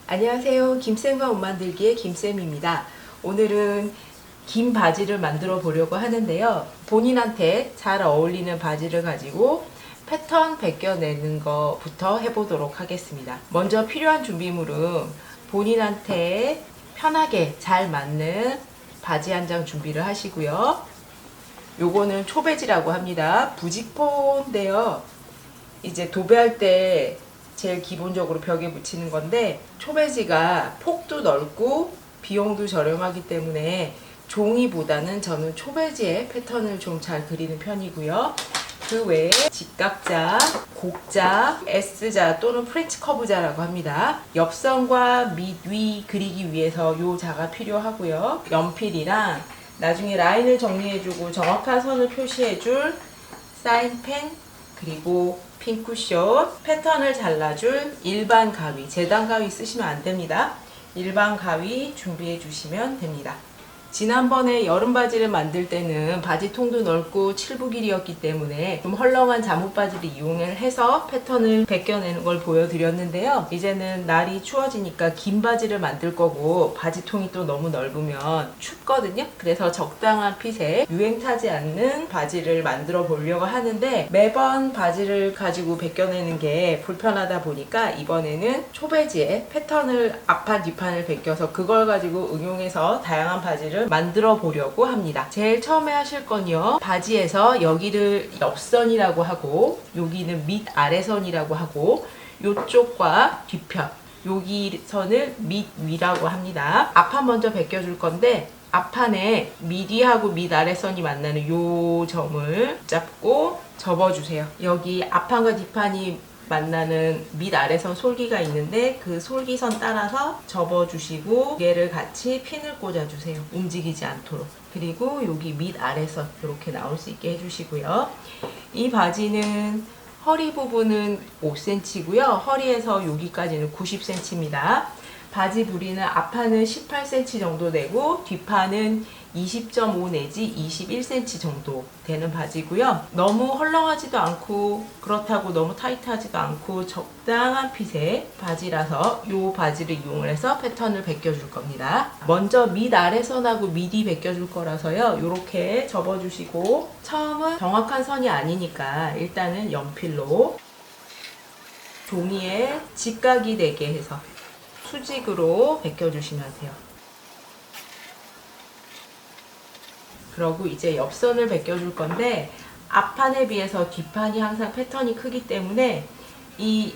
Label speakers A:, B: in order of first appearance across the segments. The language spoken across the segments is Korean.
A: 안녕하세요. 김쌤과 옷 만들기의 김쌤입니다. 오늘은 긴 바지를 만들어 보려고 하는데요. 본인한테 잘 어울리는 바지를 가지고 패턴 벗겨내는 것부터 해보도록 하겠습니다. 먼저 필요한 준비물은 본인한테 편하게 잘 맞는 바지 한 장 준비를 하시고요. 요거는 초배지라고 합니다. 부직포인데요. 이제 도배할 때 제일 기본적으로 벽에 붙이는 건데, 초배지가 폭도 넓고 비용도 저렴하기 때문에 종이보다는 저는 초배지의 패턴을 좀 잘 그리는 편이고요. 그 외에 직각자, 곡자, S자 또는 프렌치 커브자라고 합니다. 옆선과 밑위 그리기 위해서 요 자가 필요하고요. 연필이랑 나중에 라인을 정리해주고 정확한 선을 표시해줄 사인펜, 그리고 핀 쿠션, 패턴을 잘라줄 일반 가위, 재단 가위 쓰시면 안 됩니다. 일반 가위 준비해 주시면 됩니다. 지난번에 여름 바지를 만들 때는 바지통도 넓고 7부 길이였기 때문에 좀 헐렁한 잠옷 바지를 이용해서 패턴을 벗겨내는 걸 보여드렸는데요. 이제는 날이 추워지니까 긴 바지를 만들 거고 바지통이 또 너무 넓으면 춥거든요. 그래서 적당한 핏에 유행 타지 않는 바지를 만들어 보려고 하는데, 매번 바지를 가지고 벗겨내는 게 불편하다 보니까 이번에는 초배지에 패턴을 앞판 뒷판을 벗겨서 그걸 가지고 응용해서 다양한 바지를 만들어 보려고 합니다. 제일 처음에 하실 건요, 바지에서 여기를 옆선이라고 하고 여기는 밑 아래선이라고 하고 요쪽과 뒤편 여기 선을 밑 위라고 합니다. 앞판 먼저 벗겨줄 건데, 앞판에 밑위하고 밑 아래선이 만나는 요 점을 잡고 접어주세요. 여기 앞판과 뒷판이 만나는 밑 아래선 솔기가 있는데 그 솔기선 따라서 접어주시고 얘를 같이 핀을 꽂아주세요. 움직이지 않도록. 그리고 여기 밑 아래선 이렇게 나올 수 있게 해주시고요. 이 바지는 허리 부분은 5cm고요. 허리에서 여기까지는 90cm입니다. 바지 부리는 앞판은 18cm 정도 되고 뒷판은 20.5 내지 21cm 정도 되는 바지고요. 너무 헐렁하지도 않고 그렇다고 너무 타이트하지도 않고 적당한 핏의 바지라서 이 바지를 이용을 해서 패턴을 벗겨줄 겁니다. 먼저 밑 아래선하고 밑이 벗겨줄 거라서요. 이렇게 접어주시고, 처음은 정확한 선이 아니니까 일단은 연필로 종이에 직각이 되게 해서 수직으로 벗겨주시면 돼요. 그러고 이제 옆선을 벗겨줄 건데, 앞판에 비해서 뒷판이 항상 패턴이 크기 때문에 이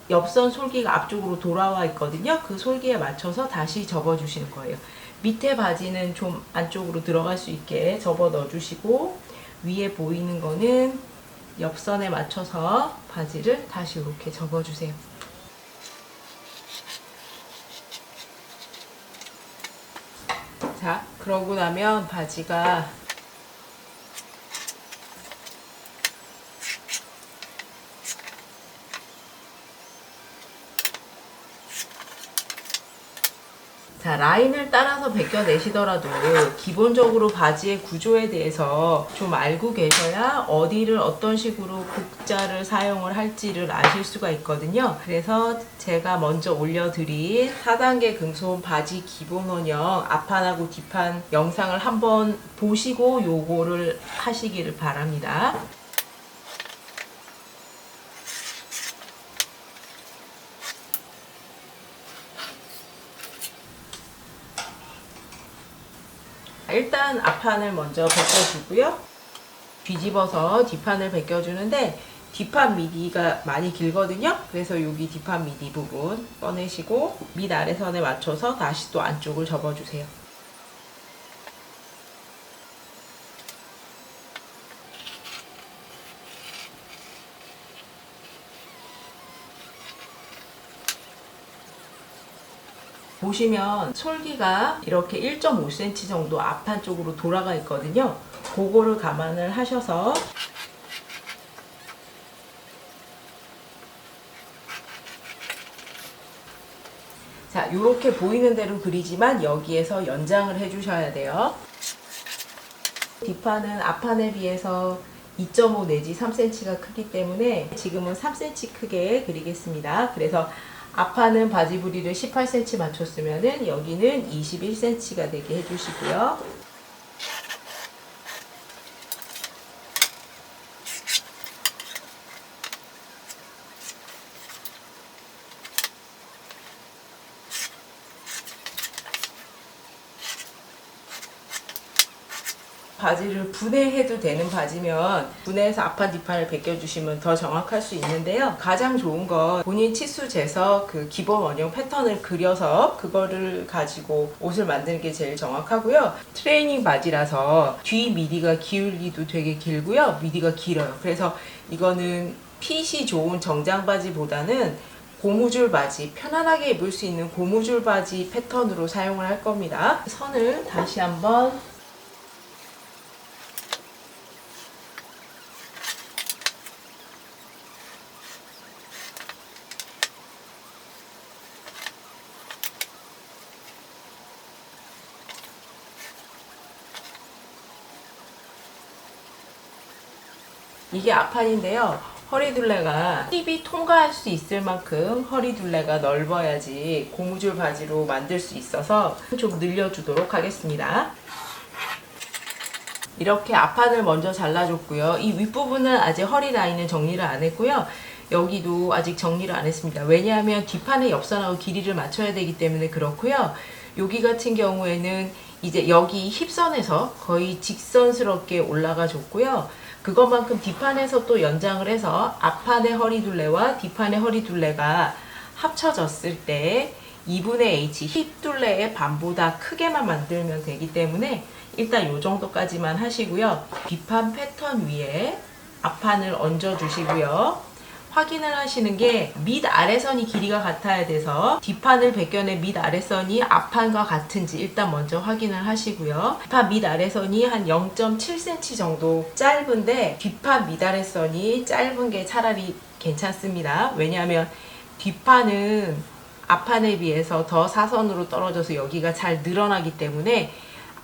A: 옆선 솔기가 앞쪽으로 돌아와 있거든요. 그 솔기에 맞춰서 다시 접어주시는 거예요. 밑에 바지는 좀 안쪽으로 들어갈 수 있게 접어 넣어주시고, 위에 보이는 거는 옆선에 맞춰서 바지를 다시 이렇게 접어주세요. 자, 그러고 나면 바지가 라인을 따라서 벗겨내시더라도 기본적으로 바지의 구조에 대해서 좀 알고 계셔야 어디를 어떤 식으로 곡자를 사용을 할지를 아실 수가 있거든요. 그래서 제가 먼저 올려드린 4단계 금손 바지 기본 원형 앞판하고 뒷판 영상을 한번 보시고 요거를 하시기를 바랍니다. 일단 앞판을 먼저 벗겨주고요. 뒤집어서 뒷판을 벗겨주는데, 뒷판 미디가 많이 길거든요. 그래서 여기 뒷판 미디 부분 꺼내시고 밑 아래선에 맞춰서 다시 또 안쪽을 접어주세요. 보시면 솔기가 이렇게 1.5cm 정도 앞판 쪽으로 돌아가 있거든요. 그거를 감안을 하셔서 자, 이렇게 보이는 대로 그리지만 여기에서 연장을 해주셔야 돼요. 뒷판은 앞판에 비해서 2.5 내지 3cm가 크기 때문에 지금은 3cm 크게 그리겠습니다. 그래서 앞판은 바지 부리를 18cm 맞췄으면은 여기는 21cm가 되게 해주시고요. 바지를 분해해도 되는 바지면 분해해서 앞판 뒷판을 벗겨주시면 더 정확할 수 있는데요. 가장 좋은 건 본인 치수 재서 그 기본 원형 패턴을 그려서 그거를 가지고 옷을 만드는 게 제일 정확하고요. 트레이닝 바지라서 뒤 미디가 기울기도 되게 길고요. 미디가 길어요. 그래서 이거는 핏이 좋은 정장 바지보다는 고무줄 바지, 편안하게 입을 수 있는 고무줄 바지 패턴으로 사용을 할 겁니다. 선을 다시 한번 이게 앞판인데요. 허리둘레가 힙이 통과할 수 있을 만큼 허리둘레가 넓어야지 고무줄 바지로 만들 수 있어서 좀 늘려주도록 하겠습니다. 이렇게 앞판을 먼저 잘라줬고요. 이 윗부분은 아직 허리 라인은 정리를 안 했고요. 여기도 아직 정리를 안 했습니다. 왜냐하면 뒷판에 옆선하고 길이를 맞춰야 되기 때문에 그렇고요. 여기 같은 경우에는 이제 여기 힙선에서 거의 직선스럽게 올라가 줬고요. 그것만큼 뒷판에서 또 연장을 해서 앞판의 허리둘레와 뒷판의 허리둘레가 합쳐졌을 때 2분의 H 힙둘레의 반보다 크게만 만들면 되기 때문에 일단 이 정도까지만 하시고요. 뒷판 패턴 위에 앞판을 얹어 주시고요. 확인을 하시는 게 밑 아래선이 길이가 같아야 돼서 뒷판을 벗겨낸 밑 아래선이 앞판과 같은지 일단 먼저 확인을 하시고요. 뒷판 밑 아래선이 한 0.7cm 정도 짧은데 뒷판 밑 아래선이 짧은 게 차라리 괜찮습니다. 왜냐하면 뒷판은 앞판에 비해서 더 사선으로 떨어져서 여기가 잘 늘어나기 때문에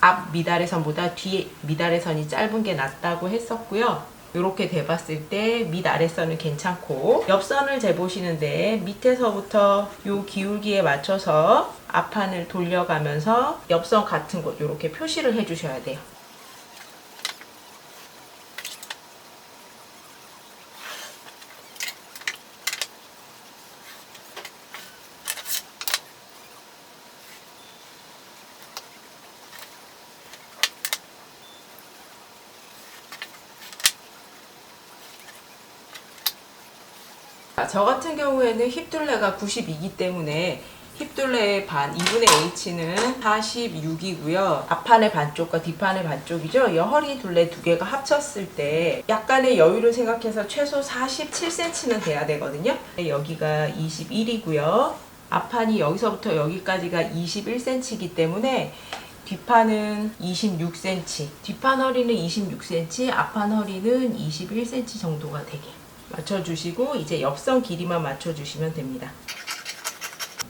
A: 앞 밑아래선보다 뒤 밑아래선이 짧은 게 낫다고 했었고요. 이렇게 돼봤을 때 밑아래선은 괜찮고 옆선을 재보시는데 밑에서부터 요 기울기에 맞춰서 앞판을 돌려가면서 옆선 같은 곳 이렇게 표시를 해주셔야 돼요. 저 같은 경우에는 힙둘레가 92이기 때문에 힙둘레의 반 2분의 H는 46이고요. 앞판의 반쪽과 뒷판의 반쪽이죠. 이 허리 둘레 두 개가 합쳤을 때 약간의 여유를 생각해서 최소 47cm는 돼야 되거든요. 여기가 21이고요. 앞판이 여기서부터 여기까지가 21cm이기 때문에 뒷판은 26cm, 뒷판 허리는 26cm, 앞판 허리는 21cm 정도가 되게 맞춰주시고 이제 옆선 길이만 맞춰주시면 됩니다.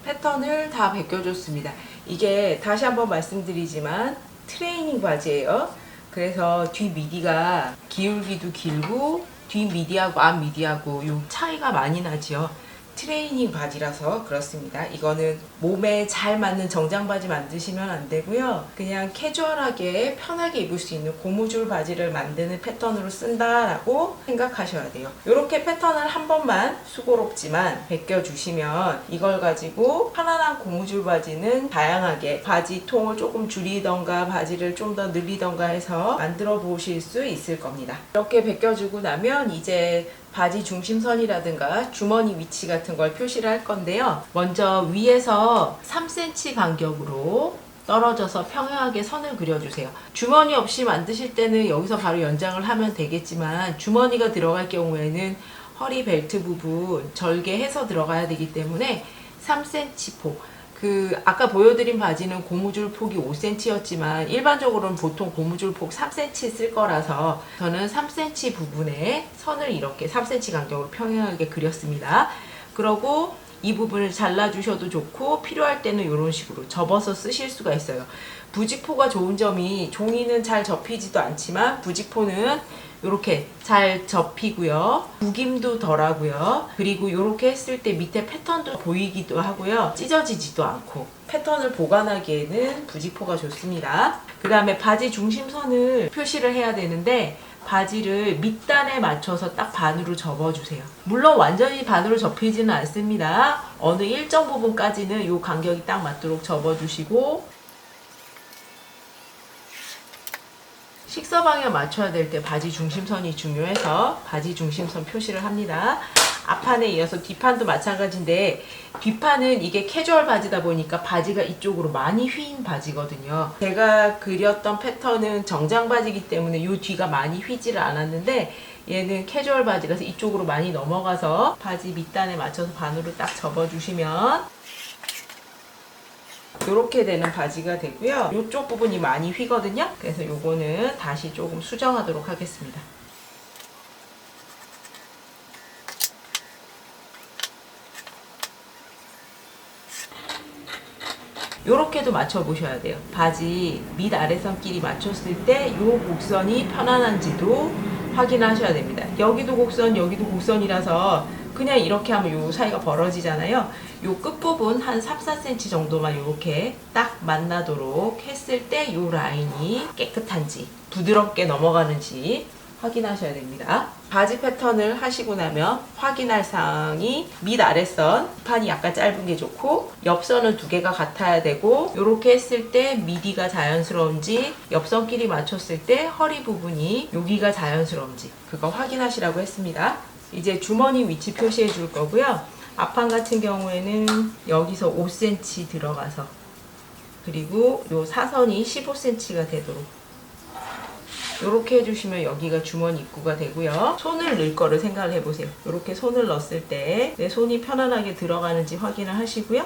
A: 패턴을 다 벗겨줬습니다. 이게 다시 한번 말씀드리지만 트레이닝 바지예요. 그래서 뒷 미디가 기울기도 길고 뒷 미디하고 앞 미디하고 요 차이가 많이 나지요. 트레이닝 바지라서 그렇습니다. 이거는 몸에 잘 맞는 정장 바지 만드시면 안 되고요. 그냥 캐주얼하게 편하게 입을 수 있는 고무줄 바지를 만드는 패턴으로 쓴다라고 생각하셔야 돼요. 이렇게 패턴을 한 번만 수고롭지만 벗겨주시면 이걸 가지고 편안한 고무줄 바지는 다양하게 바지 통을 조금 줄이던가 바지를 좀 더 늘리던가 해서 만들어 보실 수 있을 겁니다. 이렇게 벗겨주고 나면 이제 바지 중심선이라든가 주머니 위치 같은 걸 표시를 할 건데요. 먼저 위에서 3cm 간격으로 떨어져서 평행하게 선을 그려주세요. 주머니 없이 만드실 때는 여기서 바로 연장을 하면 되겠지만 주머니가 들어갈 경우에는 허리 벨트 부분 절개해서 들어가야 되기 때문에 3cm 폭. 아까 보여드린 바지는 고무줄 폭이 5cm였지만 일반적으로는 보통 고무줄 폭 3cm 쓸 거라서 저는 3cm 부분에 선을 이렇게 3cm 간격으로 평행하게 그렸습니다. 그러고 이 부분을 잘라주셔도 좋고 필요할 때는 이런 식으로 접어서 쓰실 수가 있어요. 부직포가 좋은 점이 종이는 잘 접히지도 않지만 부직포는 이렇게 잘 접히고요. 구김도 덜하고요. 그리고 이렇게 했을 때 밑에 패턴도 보이기도 하고요. 찢어지지도 않고 패턴을 보관하기에는 부직포가 좋습니다. 그 다음에 바지 중심선을 표시를 해야 되는데 바지를 밑단에 맞춰서 딱 반으로 접어주세요. 물론 완전히 반으로 접히지는 않습니다. 어느 일정 부분까지는 이 간격이 딱 맞도록 접어주시고 식서 방향 맞춰야 될 때 바지 중심선이 중요해서 바지 중심선 표시를 합니다. 앞판에 이어서 뒷판도 마찬가지인데 뒷판은 이게 캐주얼 바지다 보니까 바지가 이쪽으로 많이 휘인 바지거든요. 제가 그렸던 패턴은 정장 바지이기 때문에 이 뒤가 많이 휘지를 않았는데 얘는 캐주얼 바지라서 이쪽으로 많이 넘어가서 바지 밑단에 맞춰서 반으로 딱 접어주시면 이렇게 되는 바지가 되고요. 이쪽 부분이 많이 휘거든요. 그래서 요거는 다시 조금 수정하도록 하겠습니다. 요렇게도 맞춰보셔야 돼요. 바지 밑 아래선끼리 맞췄을 때 요 곡선이 편안한지도 확인하셔야 됩니다. 여기도 곡선, 여기도 곡선이라서 그냥 이렇게 하면 요 사이가 벌어지잖아요. 요 끝부분 한 3, 4cm 정도만 이렇게 딱 만나도록 했을 때 요 라인이 깨끗한지 부드럽게 넘어가는지 확인하셔야 됩니다. 바지 패턴을 하시고 나면 확인할 사항이 밑 아래선 판이 약간 짧은 게 좋고 옆선은 두 개가 같아야 되고 이렇게 했을 때 미디가 자연스러운지 옆선끼리 맞췄을 때 허리 부분이 여기가 자연스러운지 그거 확인하시라고 했습니다. 이제 주머니 위치 표시해 줄 거고요. 앞판 같은 경우에는 여기서 5cm 들어가서 그리고 요 사선이 15cm가 되도록 이렇게 해주시면 여기가 주머니 입구가 되고요. 손을 넣을 거를 생각을 해보세요. 이렇게 손을 넣었을 때 내 손이 편안하게 들어가는지 확인을 하시고요.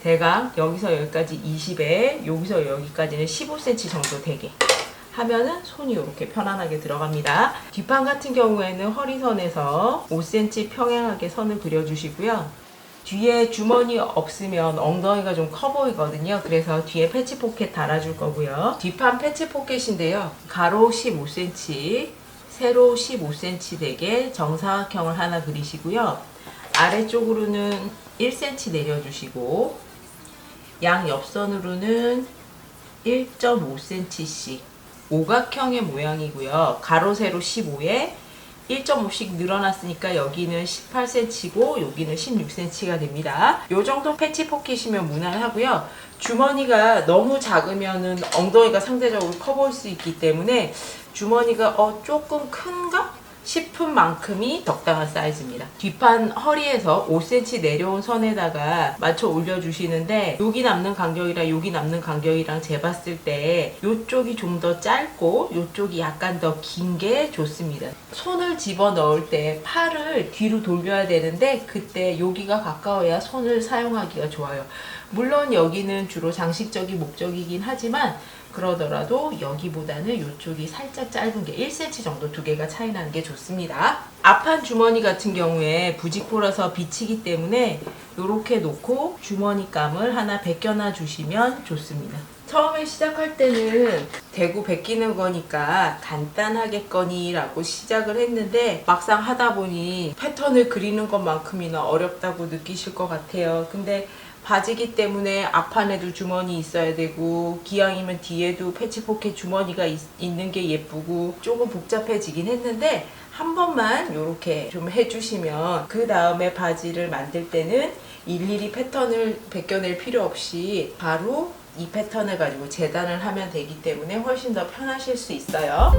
A: 대강 여기서 여기까지 20에 여기서 여기까지는 15cm 정도 되게 하면은 손이 이렇게 편안하게 들어갑니다. 뒷판 같은 경우에는 허리선에서 5cm 평행하게 선을 그려주시고요. 뒤에 주머니 없으면 엉덩이가 좀 커 보이거든요. 그래서 뒤에 패치 포켓 달아줄 거고요. 뒷판 패치 포켓인데요. 가로 15cm, 세로 15cm 되게 정사각형을 하나 그리시고요. 아래쪽으로는 1cm 내려주시고 양 옆선으로는 1.5cm씩 오각형의 모양이고요. 가로 세로 15에 1.5씩 늘어났으니까 여기는 18cm고 여기는 16cm가 됩니다. 요 정도 패치 포켓이면 무난하고요. 주머니가 너무 작으면은 엉덩이가 상대적으로 커 보일 수 있기 때문에 주머니가 조금 큰가 싶은 만큼이 적당한 사이즈입니다. 뒷판 허리에서 5cm 내려온 선에다가 맞춰 올려주시는데 여기 남는 간격이랑 여기 남는 간격이랑 재봤을 때 이쪽이 좀 더 짧고 이쪽이 약간 더 긴 게 좋습니다. 손을 집어 넣을 때 팔을 뒤로 돌려야 되는데 그때 여기가 가까워야 손을 사용하기가 좋아요. 물론 여기는 주로 장식적인 목적이긴 하지만 그러더라도 여기보다는 이쪽이 살짝 짧은 게 1cm 정도 두 개가 차이 나는 게 좋습니다. 앞판 주머니 같은 경우에 부직포라서 비치기 때문에 이렇게 놓고 주머니감을 하나 벗겨놔 주시면 좋습니다. 처음에 시작할 때는 대구 벗기는 거니까 간단하겠거니라고 시작을 했는데 막상 하다 보니 패턴을 그리는 것만큼이나 어렵다고 느끼실 것 같아요. 근데 바지기 때문에 앞판에도 주머니 있어야 되고 기왕이면 뒤에도 패치 포켓 주머니가 있는 게 예쁘고 조금 복잡해지긴 했는데 한 번만 이렇게 좀 해주시면 그 다음에 바지를 만들 때는 일일이 패턴을 벗겨낼 필요 없이 바로 이 패턴을 가지고 재단을 하면 되기 때문에 훨씬 더 편하실 수 있어요.